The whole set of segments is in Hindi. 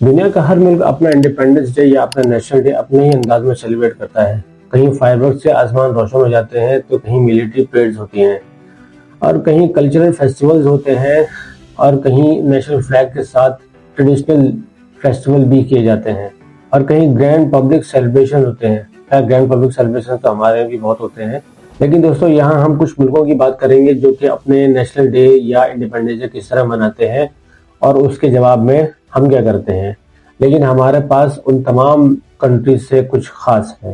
दुनिया का हर मुल्क अपना इंडिपेंडेंस डे या अपना नेशनल डे अपने ही अंदाज में सेलिब्रेट करता है। कहीं फायरवर्क्स से आसमान रोशन हो जाते हैं तो कहीं मिलिट्री परेड्स होती हैं और कहीं कल्चरल फेस्टिवल्स होते हैं और कहीं नेशनल फ्लैग के साथ ट्रेडिशनल फेस्टिवल भी किए जाते हैं और कहीं ग्रैंड पब्लिक सेलिब्रेशन होते हैं। खैर ग्रैंड पब्लिक सेलिब्रेशन तो हमारे भी बहुत होते हैं, लेकिन दोस्तों यहाँ हम कुछ मुल्कों की बात करेंगे जो कि अपने नेशनल डे या इंडिपेंडेंस डे किस तरह मनाते हैं और उसके जवाब में हम क्या करते हैं। लेकिन हमारे पास उन तमाम कंट्रीज से कुछ खास है।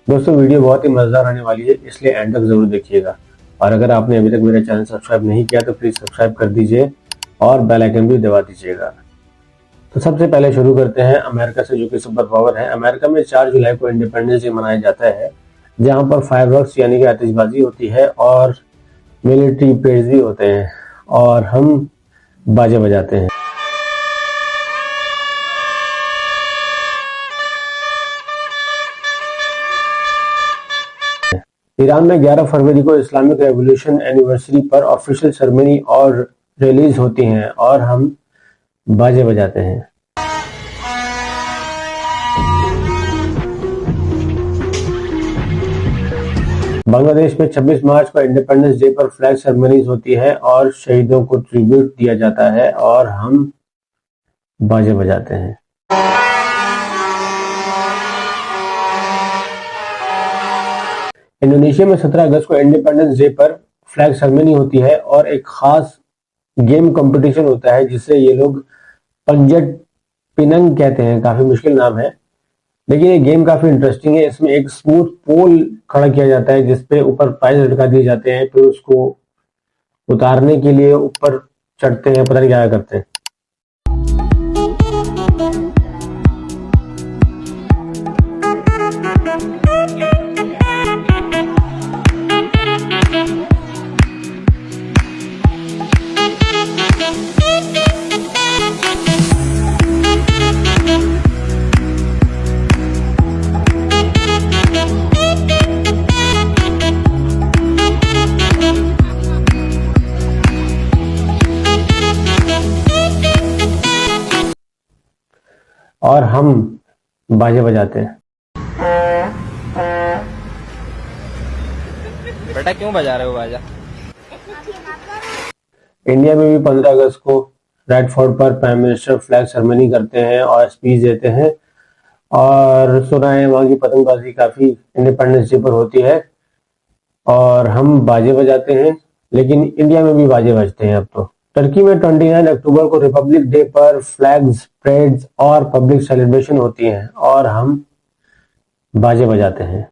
दोस्तों वीडियो बहुत ही मजेदार आने वाली है, इसलिए एंड तक जरूर देखिएगा। और अगर आपने अभी तक मेरा चैनल सब्सक्राइब नहीं किया तो प्लीज सब्सक्राइब कर दीजिए और बेल आइकन भी दबा दीजिएगा। तो सबसे पहले शुरू करते हैं अमेरिका से, जो कि सुपर पावर है। अमेरिका में 4 जुलाई को इंडिपेंडेंस डे मनाया जाता है, जहां पर फायरवर्क्स यानी कि आतिशबाजी होती है और मिलिट्री परेड्स भी होते हैं और हम बाजे बजाते हैं। ईरान में 11 फरवरी को इस्लामिक रेवोल्यूशन एनिवर्सरी पर ऑफिशियल सेरेमनी और रिलीज होती हैं और हम बाजे बजाते हैं। बांग्लादेश में 26 मार्च को इंडिपेंडेंस डे पर फ्लैग सेरेमनीज होती है और शहीदों को ट्रिब्यूट दिया जाता है और हम बाजे बजाते हैं। इंडोनेशिया में 17 अगस्त को इंडिपेंडेंस डे पर फ्लैग सेरेमनी होती है और एक खास गेम कंपटीशन होता है जिसे ये लोग पंजट पिनंग कहते हैं। काफी मुश्किल नाम है, लेकिन ये गेम काफी इंटरेस्टिंग है। इसमें एक स्मूथ पोल खड़ा किया जाता है जिसपे ऊपर प्राइज लटका दिए जाते हैं, फिर उसको उतारने के लिए ऊपर चढ़ते हैं, पता नहीं क्या करते हैं। और हम बाजे बजाते हैं। बेटा क्यों बजा रहे हो बाजा? इंडिया में भी 15 अगस्त को रेड फोर्ट पर प्राइम मिनिस्टर फ्लैग सेरेमनी करते हैं और स्पीच देते हैं और सुना है वहां की पतंगबाजी काफी इंडिपेंडेंस डे पर होती है और हम बाजे बजाते हैं। लेकिन इंडिया में भी बाजे बजते हैं अब तो। टर्की में 29 अक्टूबर को रिपब्लिक डे पर फ्लैग्स, परेड्स और पब्लिक सेलिब्रेशन होती हैं और हम बाजे बजाते हैं।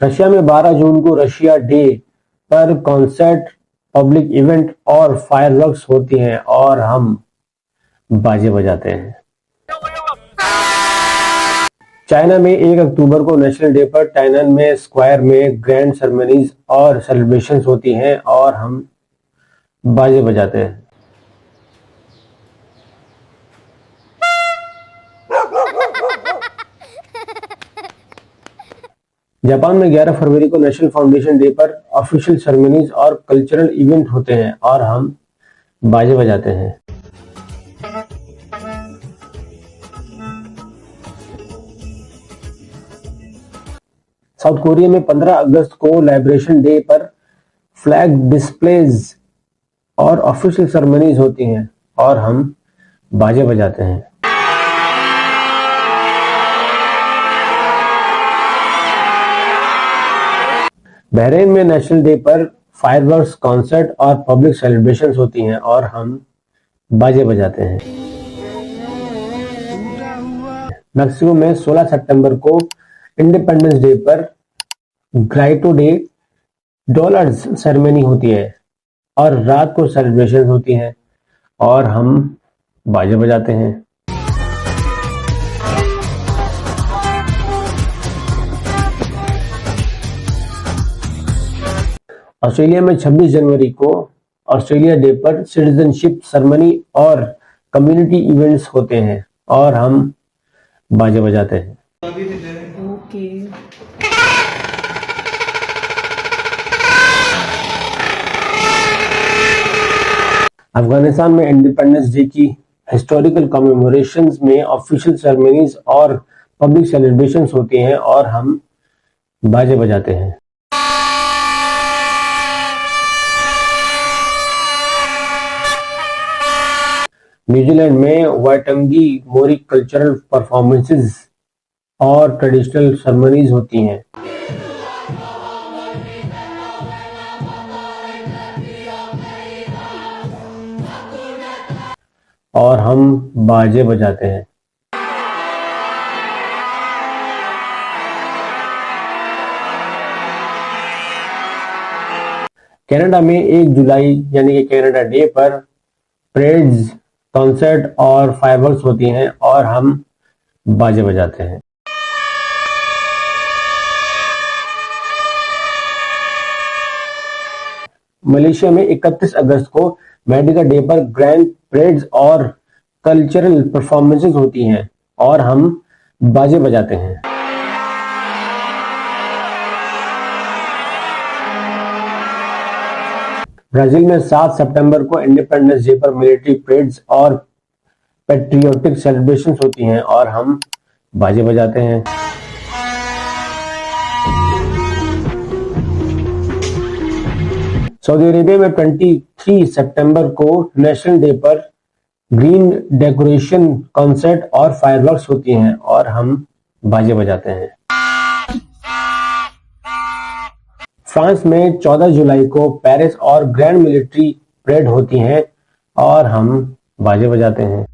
रशिया में 12 जून को रशिया डे पर कॉन्सर्ट, पब्लिक इवेंट और फायरवर्क्स होती हैं और हम बाजे बजाते हैं। चाइना में 1 अक्टूबर को नेशनल डे पर टाइनन में स्क्वायर में ग्रैंड सेरेमनीज और सेलिब्रेशंस होती हैं और हम बाजे बजाते हैं। जापान में 11 फरवरी को नेशनल फाउंडेशन डे पर ऑफिशियल सेरेमनीज और कल्चरल इवेंट होते हैं और हम बाजे बजाते हैं। साउथ कोरिया में 15 अगस्त को लिबरेशन डे पर फ्लैग डिस्प्लेज और ऑफिशियल सेरेमनीज होती हैं और हम बाजे बजाते हैं। बहरीन में नेशनल डे पर फायरवर्क्स, कॉन्सर्ट और पब्लिक सेलिब्रेशंस होती हैं और हम बाजे बजाते हैं। मैक्सिको में 16 सितंबर को इंडिपेंडेंस डे पर ग्राइटो डे डॉलर्स सेरेमनी होती है और रात को सेलिब्रेशन होती हैं और हम बाजे बजाते हैं। ऑस्ट्रेलिया में 26 जनवरी को ऑस्ट्रेलिया डे पर सिटीजनशिप सेरेमनी और कम्युनिटी इवेंट्स होते हैं और हम बाजे बजाते हैं। अफगानिस्तान में इंडिपेंडेंस डे की हिस्टोरिकल कमेमोरेशंस में ऑफिशियल सेरेमनीज और पब्लिक सेलिब्रेशंस होती हैं और हम बाजे बजाते हैं। न्यूजीलैंड में वाइटंगी मोरी कल्चरल परफॉर्मेंसेस और ट्रेडिशनल सेरेमनीज होती हैं और हम बाजे बजाते हैं। कनाडा में 1 जुलाई यानी कि कनाडा डे पर परेड्स, कॉन्सर्ट और फायरवर्क्स होती हैं और हम बाजे बजाते हैं। मलेशिया में 31 अगस्त को मेडिका डे पर ग्रैंड परेड्स और कल्चरल परफॉर्मेंसेस होती हैं और हम बाजे बजाते हैं। ब्राजील में 7 सितंबर को इंडिपेंडेंस डे पर मिलिट्री परेड्स और पैट्रियोटिक सेलिब्रेशंस होती हैं और हम बाजे बजाते हैं। सऊदी अरेबिया में 23 सितंबर को नेशनल डे पर ग्रीन डेकोरेशन, कॉन्सर्ट और फायरवर्क्स होती हैं और हम बाजे बजाते हैं। फ्रांस में 14 जुलाई को पेरिस और ग्रैंड मिलिट्री परेड होती हैं और हम बाजे बजाते हैं।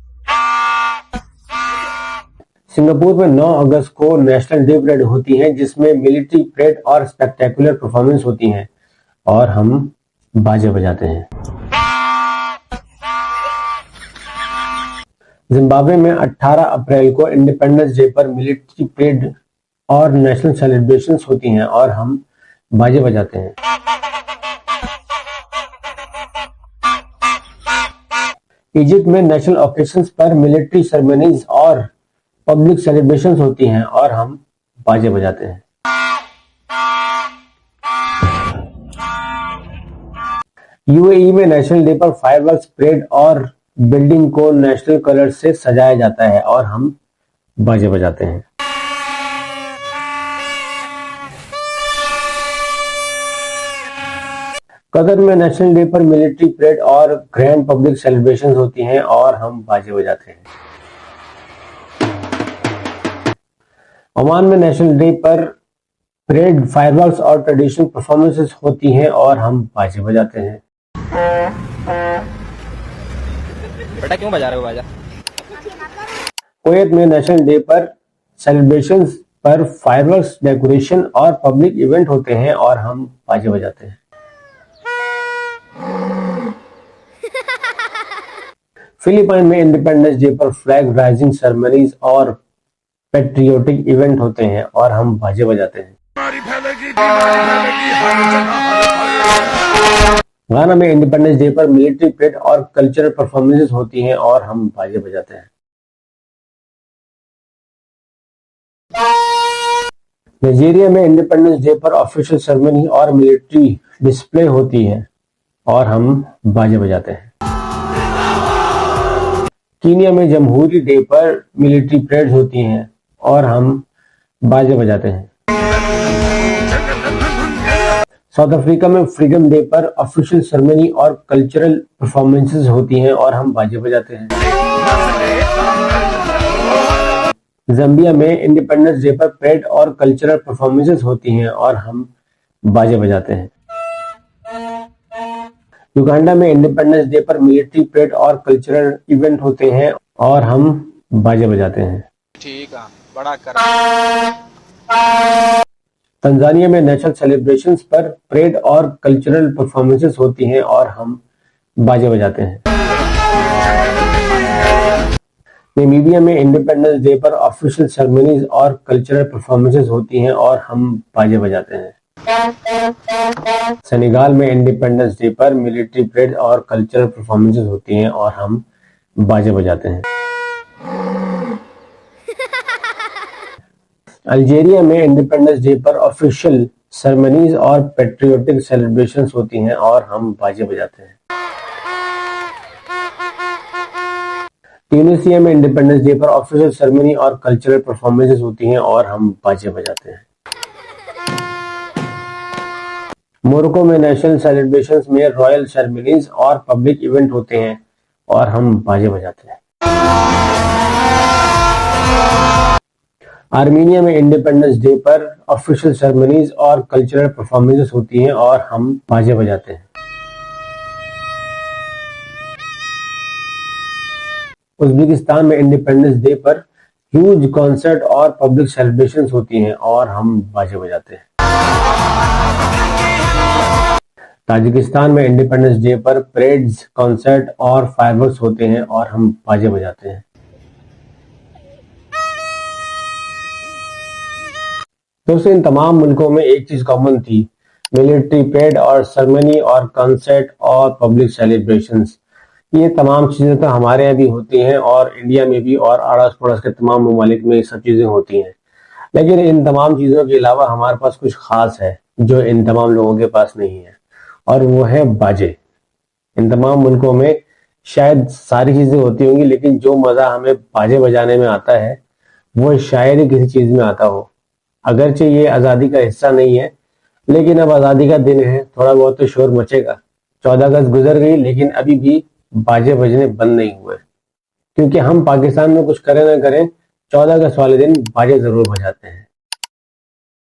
सिंगापुर में 9 अगस्त को नेशनल डे परेड होती है जिसमें मिलिट्री परेड और स्पेक्टेकुलर परफॉर्मेंस होती हैं और हम बाजे बजाते हैं। जिम्बाब्वे में 18 अप्रैल को इंडिपेंडेंस डे पर मिलिट्री परेड और नेशनल सेलिब्रेशंस होती हैं और हम बाजे बजाते हैं। इजिप्ट में नेशनल ओकेशंस पर मिलिट्री सेरेमनीज और पब्लिक सेलिब्रेशंस होती हैं और हम बाजे बजाते हैं। यूएई में नेशनल डे पर फायरवर्क्स, परेड और बिल्डिंग को नेशनल कलर से सजाया जाता है और हम बाजे बजाते हैं। कतर में नेशनल डे पर मिलिट्री परेड और ग्रैंड पब्लिक सेलिब्रेशंस होती हैं और हम बाजे बजाते हैं। ओमान में नेशनल डे पर परेड, फायरवर्क्स और ट्रेडिशनल परफॉर्मेंसेस होती हैं और हम बाजे बजाते हैं। बेटा क्यों बजा रहे हो बाजा? कुवैत में नेशनल डे पर सेलिब्रेशंस पर फायरवर्क्स, डेकोरेशन और पब्लिक इवेंट होते हैं और हम बाजे बजाते हैं। फिलीपाइन में इंडिपेंडेंस डे पर फ्लैग राइजिंग सेरेमनीज और पैट्रियोटिक इवेंट होते हैं और हम बाजे बजाते हैं। गाना में इंडिपेंडेंस डे पर मिलिट्री परेड और कल्चरल परफॉर्मेंसेस होती हैं और हम बाजे बजाते हैं। नाइजीरिया में इंडिपेंडेंस डे पर ऑफिशियल सेरेमनी और मिलिट्री डिस्प्ले होती है और हम बाजे बजाते हैं। कीनिया में जमहूरी डे पर मिलिट्री परेड होती हैं और हम बाजे बजाते हैं। साउथ अफ्रीका में फ्रीडम डे पर ऑफिशियल सेरेमनी और कल्चरल परफॉर्मेंसेस होती हैं और हम बाजे बजाते हैं। ज़ाम्बिया में इंडिपेंडेंस डे पर परेड और कल्चरल परफॉर्मेंसेस होती हैं और हम बाजे बजाते हैं। युगांडा में इंडिपेंडेंस डे पर मिलिट्री परेड और कल्चरल इवेंट होते हैं और हम बाजे बजाते हैं। ठीक है, बड़ा कर। तंजानिया में नेशनल सेलिब्रेशंस पर परेड और कल्चरल परफॉर्मेंसेस होती हैं और हम बाजे बजाते हैं। नामीबिया में इंडिपेंडेंस डे पर ऑफिशियल सेरेमनीज और कल्चरल परफॉर्मेंसेस होती हैं और हम बाजे बजाते हैं। सेनेगाल में इंडिपेंडेंस डे पर मिलिट्री परेड और कल्चरल परफॉर्मेंसेस होती हैं और हम बाजे बजाते हैं। अल्जीरिया में इंडिपेंडेंस डे पर ऑफिशियल सेरेमनीज और पैट्रियोटिक सेलिब्रेशंस होती हैं और हम बाजे बजाते हैं। ट्यूनीशिया में इंडिपेंडेंस डे पर ऑफिशियल सेरेमनी और कल्चरल परफॉर्मेंसेस होती हैं और हम बाजे बजाते हैं। मोरक्को में नेशनल सेलिब्रेशंस में रॉयल सेरेमनीज और पब्लिक इवेंट होते हैं और हम बाजे बजाते हैं। आर्मीनिया में इंडिपेंडेंस डे पर ऑफिशियल सेरेमनीज और कल्चरल परफॉर्मेंसेस होती हैं और हम बाजे बजाते हैं। उज़्बेकिस्तान में इंडिपेंडेंस डे पर ह्यूज कॉन्सर्ट और पब्लिक सेलिब्रेशंस होती हैं और हम बाजे बजाते हैं। ताजिकिस्तान में इंडिपेंडेंस डे पर परेड्स, कॉन्सर्ट और फायरवर्क्स होते हैं और हम बाजे बजाते हैं। दोस्तों, इन तमाम मुल्कों में एक चीज कॉमन थी, मिलिट्री परेड और सेरेमनी और कॉन्सर्ट और पब्लिक सेलिब्रेशंस। ये तमाम चीजें तो हमारे यहाँ भी होती हैं और इंडिया में भी और अड़ोस पड़ोस के तमाम ममालिक में ये सब चीजें होती हैं। लेकिन इन तमाम चीजों के अलावा हमारे पास कुछ खास है जो इन तमाम लोगों के पास नहीं है, और वो है बाजे। इन तमाम मुल्कों में शायद सारी चीजें होती होंगी, लेकिन जो मजा हमें बाजे बजाने में आता है वो शायद ही किसी चीज में आता हो। अगरचे ये आजादी का हिस्सा नहीं है, लेकिन अब आजादी का दिन है, थोड़ा बहुत तो शोर मचेगा। 14 अगस्त गुजर गई, लेकिन अभी भी बाजे बजने बंद नहीं हुए, क्योंकि हम पाकिस्तान में कुछ करें ना करें, 14 अगस्त वाले दिन बाजे जरूर बजाते हैं।